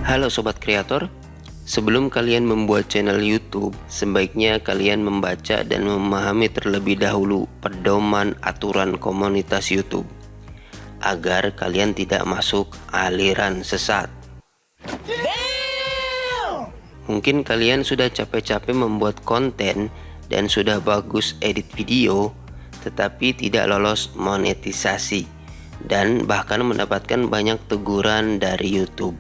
Halo Sobat Kreator, sebelum kalian membuat channel YouTube, sebaiknya kalian membaca dan memahami terlebih dahulu pedoman aturan komunitas YouTube, agar kalian tidak masuk aliran sesat. Mungkin kalian sudah capek-capek membuat konten dan sudah bagus edit video, tetapi tidak lolos monetisasi, dan bahkan mendapatkan banyak teguran dari YouTube.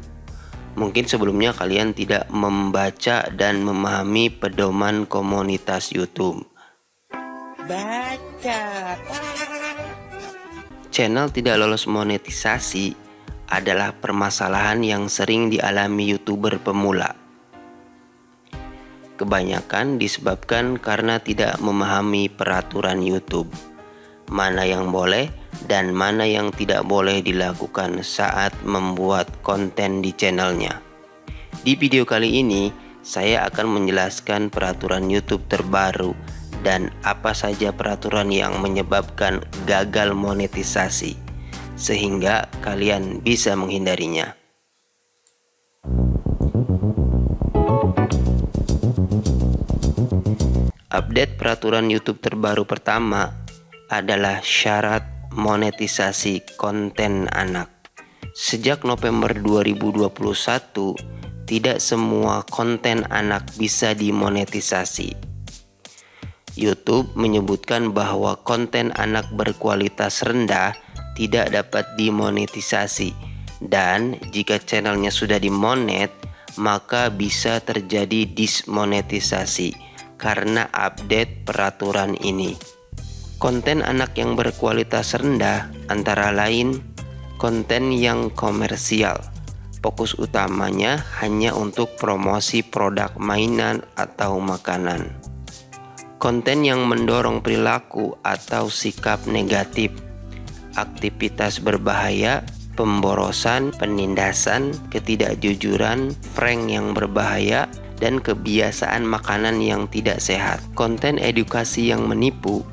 Mungkin sebelumnya kalian tidak membaca dan memahami pedoman komunitas YouTube. Channel tidak lolos monetisasi adalah permasalahan yang sering dialami YouTuber pemula. Kebanyakan disebabkan karena tidak memahami peraturan YouTube, mana yang boleh dan mana yang tidak boleh dilakukan saat membuat konten di channelnya. Di video kali ini, saya akan menjelaskan peraturan YouTube terbaru dan apa saja peraturan yang menyebabkan gagal monetisasi, sehingga kalian bisa menghindarinya. Update peraturan YouTube terbaru pertama adalah syarat monetisasi konten anak. Sejak November 2021, tidak semua konten anak bisa dimonetisasi. YouTube menyebutkan bahwa konten anak berkualitas rendah tidak dapat dimonetisasi, dan jika channelnya sudah dimonet, maka bisa terjadi dismonetisasi karena update peraturan ini. Konten anak yang berkualitas rendah antara lain konten yang komersial. Fokus utamanya hanya untuk promosi produk mainan atau makanan. Konten yang mendorong perilaku atau sikap negatif, aktivitas berbahaya, pemborosan, penindasan, ketidakjujuran, prank yang berbahaya, dan kebiasaan makanan yang tidak sehat. Konten edukasi yang menipu,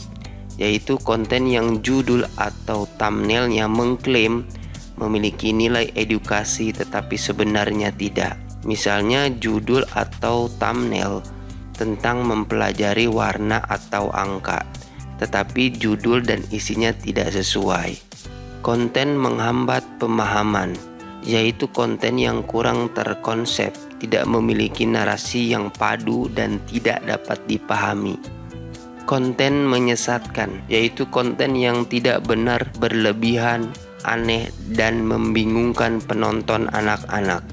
yaitu konten yang judul atau thumbnailnya mengklaim memiliki nilai edukasi tetapi sebenarnya tidak. Misalnya judul atau thumbnail tentang mempelajari warna atau angka, tetapi judul dan isinya tidak sesuai. Konten menghambat pemahaman, yaitu konten yang kurang terkonsep, tidak memiliki narasi yang padu dan tidak dapat dipahami. Konten menyesatkan, yaitu konten yang tidak benar, berlebihan, aneh, dan membingungkan penonton anak-anak.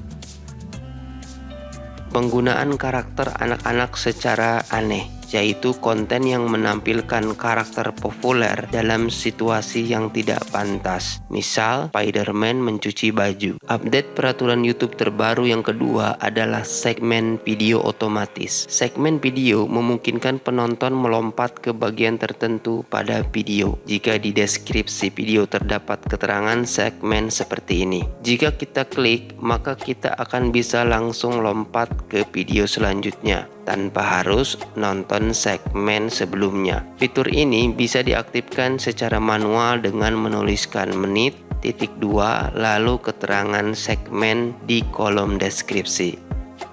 Penggunaan karakter anak-anak secara aneh, yaitu konten yang menampilkan karakter populer dalam situasi yang tidak pantas. Misal, Spider-Man mencuci baju. Update peraturan YouTube terbaru yang kedua adalah segmen video otomatis. Segmen video memungkinkan penonton melompat ke bagian tertentu pada video jika di deskripsi video terdapat keterangan segmen seperti ini. Jika kita klik, maka kita akan bisa langsung lompat ke video selanjutnya tanpa harus nonton segmen sebelumnya. Fitur ini bisa diaktifkan secara manual dengan menuliskan menit, titik 2, lalu keterangan segmen di kolom deskripsi.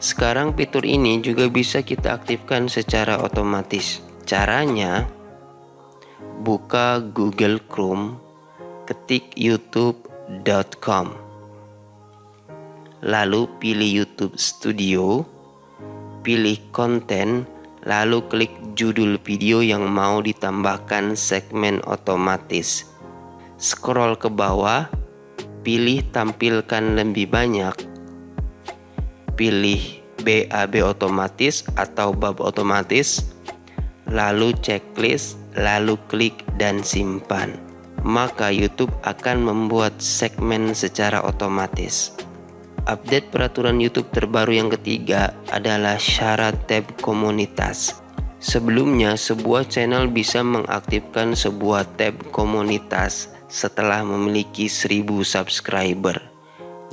Sekarang fitur ini juga bisa kita aktifkan secara otomatis. Caranya, buka Google Chrome, ketik youtube.com, lalu pilih YouTube Studio, pilih konten, lalu klik judul video yang mau ditambahkan segmen otomatis. Scroll ke bawah, pilih tampilkan lebih banyak, pilih BAB otomatis atau bab otomatis, lalu checklist, lalu klik dan simpan. Maka YouTube akan membuat segmen secara otomatis. Update peraturan YouTube terbaru yang ketiga adalah syarat tab komunitas. Sebelumnya, sebuah channel bisa mengaktifkan sebuah tab komunitas setelah memiliki 1000 subscriber.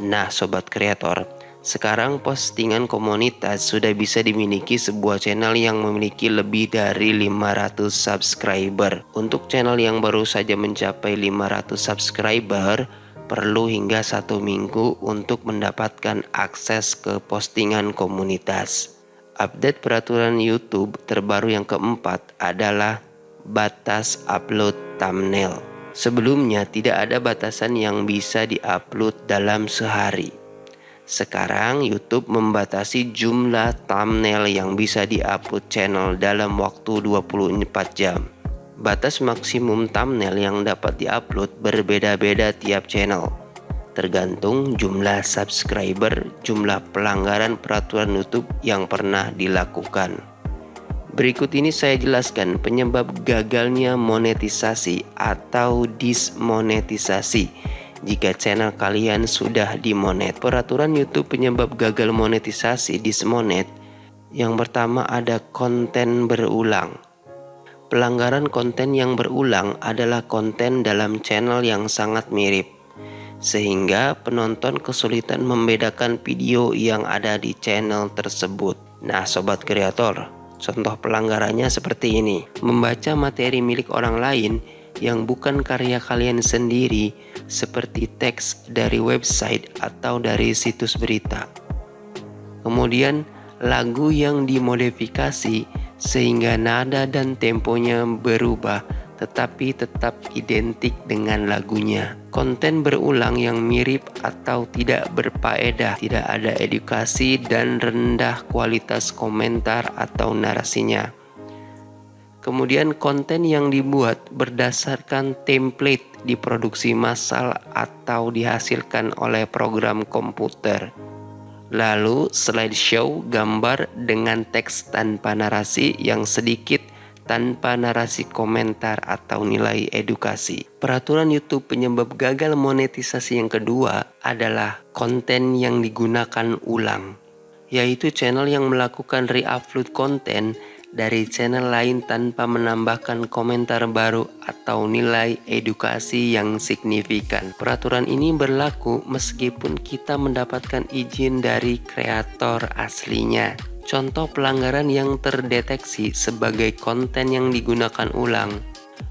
Nah, Sobat Kreator, sekarang postingan komunitas sudah bisa dimiliki sebuah channel yang memiliki lebih dari 500 subscriber. Untuk channel yang baru saja mencapai 500 subscriber, perlu hingga 1 minggu untuk mendapatkan akses ke postingan komunitas. Update peraturan YouTube terbaru yang keempat adalah batas upload thumbnail. Sebelumnya tidak ada batasan yang bisa diupload dalam sehari. Sekarang YouTube membatasi jumlah thumbnail yang bisa diupload channel dalam waktu 24 jam. Batas maksimum thumbnail yang dapat diupload berbeda-beda tiap channel, tergantung jumlah subscriber, jumlah pelanggaran peraturan YouTube yang pernah dilakukan. Berikut ini saya jelaskan penyebab gagalnya monetisasi atau dismonetisasi jika channel kalian sudah dimonet. Peraturan YouTube penyebab gagal monetisasi dismonet. Yang pertama ada konten berulang. Pelanggaran konten yang berulang adalah konten dalam channel yang sangat mirip, sehingga penonton kesulitan membedakan video yang ada di channel tersebut. Nah, sobat kreator, contoh pelanggarannya seperti ini: membaca materi milik orang lain yang bukan karya kalian sendiri, seperti teks dari website atau dari situs berita. Kemudian lagu yang dimodifikasi sehingga nada dan temponya berubah tetapi tetap identik dengan lagunya. Konten berulang yang mirip atau tidak berfaedah, tidak ada edukasi dan rendah kualitas komentar atau narasinya. Kemudian konten yang dibuat berdasarkan template diproduksi massal atau dihasilkan oleh program komputer. Lalu slideshow gambar dengan teks tanpa narasi yang sedikit, tanpa narasi komentar atau nilai edukasi. Peraturan YouTube penyebab gagal monetisasi yang kedua adalah konten yang digunakan ulang, yaitu channel yang melakukan re-upload konten dari channel lain tanpa menambahkan komentar baru atau nilai edukasi yang signifikan. Peraturan ini berlaku meskipun kita mendapatkan izin dari kreator aslinya. Contoh pelanggaran yang terdeteksi sebagai konten yang digunakan ulang.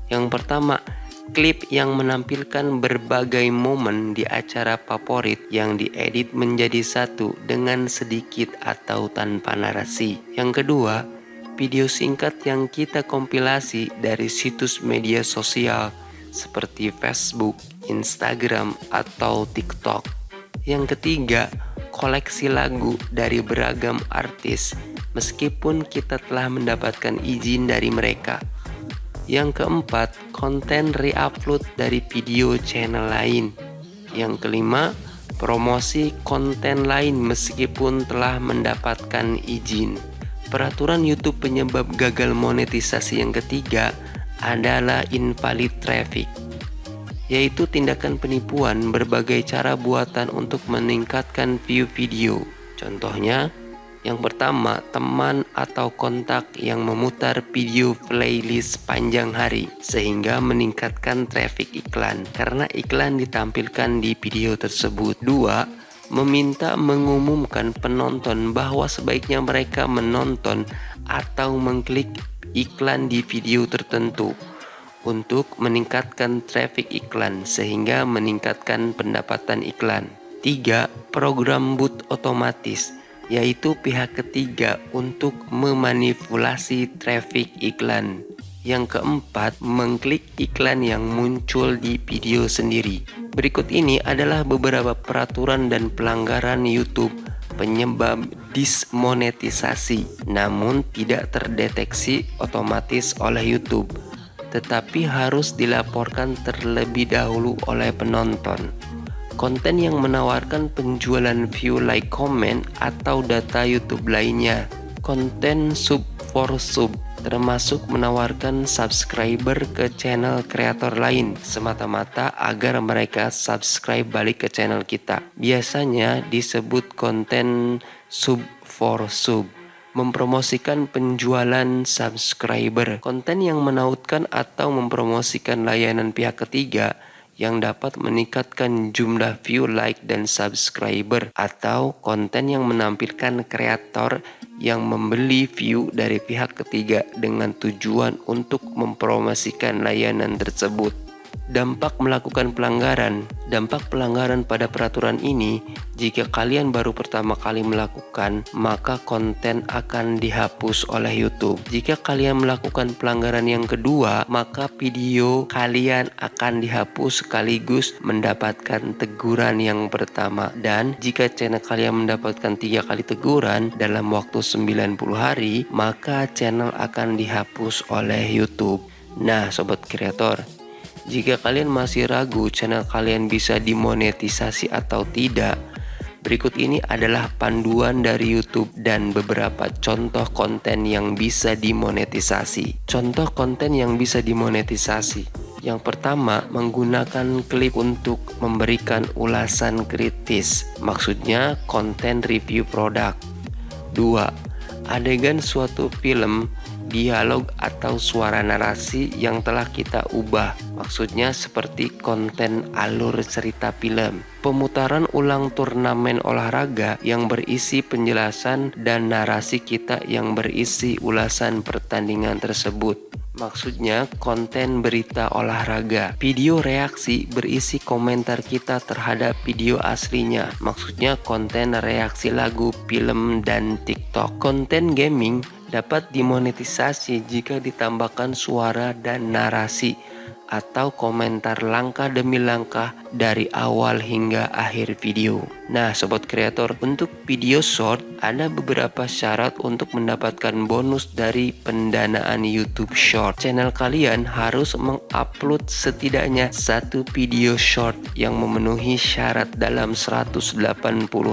Yang pertama, klip yang menampilkan berbagai momen di acara favorit yang diedit menjadi satu dengan sedikit atau tanpa narasi. Yang kedua, video singkat yang kita kompilasi dari situs media sosial seperti Facebook, Instagram, atau TikTok. Yang ketiga, koleksi lagu dari beragam artis meskipun kita telah mendapatkan izin dari mereka. Yang keempat, konten re-upload dari video channel lain. Yang kelima, promosi konten lain meskipun telah mendapatkan izin. Peraturan YouTube penyebab gagal monetisasi yang ketiga adalah invalid traffic, yaitu tindakan penipuan berbagai cara buatan untuk meningkatkan view video. Contohnya, yang pertama, teman atau kontak yang memutar video playlist panjang hari sehingga meningkatkan traffic iklan karena iklan ditampilkan di video tersebut. Dua, meminta mengumumkan penonton bahwa sebaiknya mereka menonton atau mengklik iklan di video tertentu untuk meningkatkan traffic iklan sehingga meningkatkan pendapatan iklan. 3. Program bot otomatis, yaitu pihak ketiga untuk memanipulasi traffic iklan. Yang keempat, mengklik iklan yang muncul di video sendiri. Berikut ini adalah beberapa peraturan dan pelanggaran YouTube penyebab dismonetisasi, namun tidak terdeteksi otomatis oleh YouTube, tetapi harus dilaporkan terlebih dahulu oleh penonton. Konten yang menawarkan penjualan view, like, comment, atau data YouTube lainnya. Konten sub for sub, termasuk menawarkan subscriber ke channel kreator lain semata-mata agar mereka subscribe balik ke channel kita. Biasanya disebut konten sub for sub. Mempromosikan penjualan subscriber, konten yang menautkan atau mempromosikan layanan pihak ketiga yang dapat meningkatkan jumlah view, like, dan subscriber, atau konten yang menampilkan kreator yang membeli view dari pihak ketiga dengan tujuan untuk mempromosikan layanan tersebut. Dampak melakukan pelanggaran. Dampak pelanggaran pada peraturan ini, jika kalian baru pertama kali melakukan, maka konten akan dihapus oleh YouTube. Jika kalian melakukan pelanggaran yang kedua, maka video kalian akan dihapus sekaligus mendapatkan teguran yang pertama. Dan jika channel kalian mendapatkan 3 kali teguran dalam waktu 90 hari, maka channel akan dihapus oleh YouTube. Nah, sobat kreator, jika kalian masih ragu channel kalian bisa dimonetisasi atau tidak, berikut ini adalah panduan dari YouTube dan beberapa contoh konten yang bisa dimonetisasi. Contoh konten yang bisa dimonetisasi. Yang pertama, menggunakan klip untuk memberikan ulasan kritis. Maksudnya konten review produk. 2. Adegan suatu film, dialog atau suara narasi yang telah kita ubah. Maksudnya seperti konten alur cerita film. Pemutaran ulang turnamen olahraga yang berisi penjelasan dan narasi kita yang berisi ulasan pertandingan tersebut. Maksudnya konten berita olahraga. Video reaksi berisi komentar kita terhadap video aslinya. Maksudnya konten reaksi lagu, film, dan TikTok. Konten gaming dapat dimonetisasi jika ditambahkan suara dan narasi atau komentar langkah demi langkah dari awal hingga akhir video. Nah, sobat kreator, untuk video short ada beberapa syarat untuk mendapatkan bonus dari pendanaan YouTube Short. Channel kalian harus mengupload setidaknya 1 video short yang memenuhi syarat dalam 180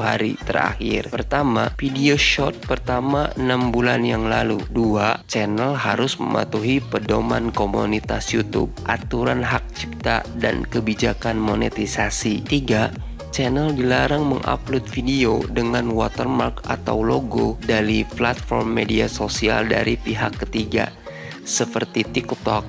hari terakhir. Pertama, video short pertama 6 bulan yang lalu. 2. Channel harus mematuhi pedoman komunitas YouTube, aturan hak cipta, dan kebijakan monetisasi. 3. Channel dilarang mengupload video dengan watermark atau logo dari platform media sosial dari pihak ketiga, seperti TikTok,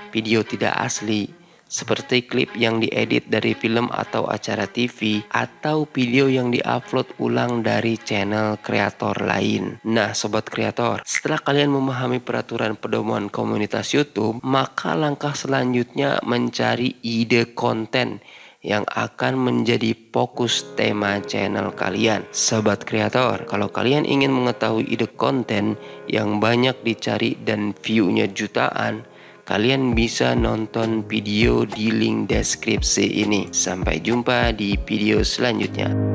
video tidak asli, seperti klip yang diedit dari film atau acara TV, atau video yang diupload ulang dari channel kreator lain. Nah, sobat kreator, setelah kalian memahami peraturan pedoman komunitas YouTube, maka langkah selanjutnya mencari ide konten yang akan menjadi fokus tema channel kalian. Sobat kreator, kalau kalian ingin mengetahui ide konten yang banyak dicari dan view-nya jutaan, kalian bisa nonton video di link deskripsi ini. Sampai jumpa di video selanjutnya.